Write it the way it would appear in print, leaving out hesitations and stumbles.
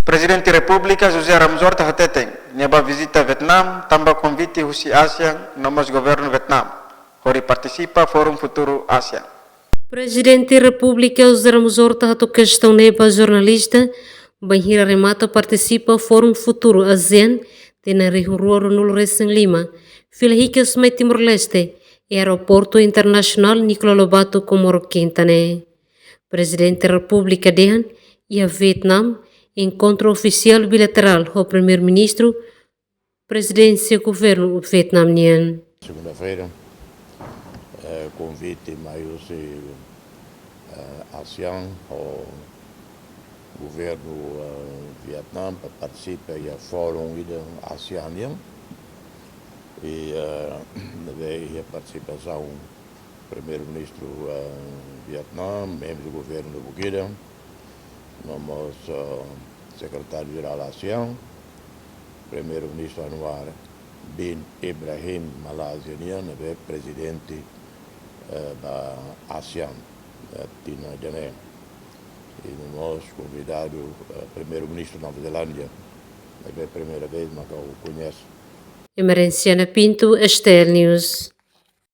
Presidente República José Ramos Horta Hateteng, neba visita Vietnam, tambah convite Husi ASEAN, nomos governo Vietnam, hori participa Fórum Futuro ASEAN. Presidente República José Ramos Horta hato questão neba jornalista, Banhira remata participa Fórum Futuro ASEAN, tena rihurua no Recém Lima, Filhica Smai Timor-Leste, e Aeroporto Internacional Nicola Lobato Comoro Quintane. Presidente da República Dehan e a Vietnam, encontro oficial bilateral com o primeiro-ministro, presidência governo vietnamiano. Segunda-feira, convite maior ASEAN, o governo Vietnam para participar do fórum ASEAN e a participação do primeiro-ministro Vietnam, membro do governo do Bukida, nosso secretário-geral da ASEAN, primeiro-ministro Anwar bin Ibrahim Malaysian, presidente da ASEAN, Tina Jané. E nós convidado o primeiro-ministro da Nova Zelândia, é a primeira vez que eu conheço. Emerenciana Pinto, Estel News.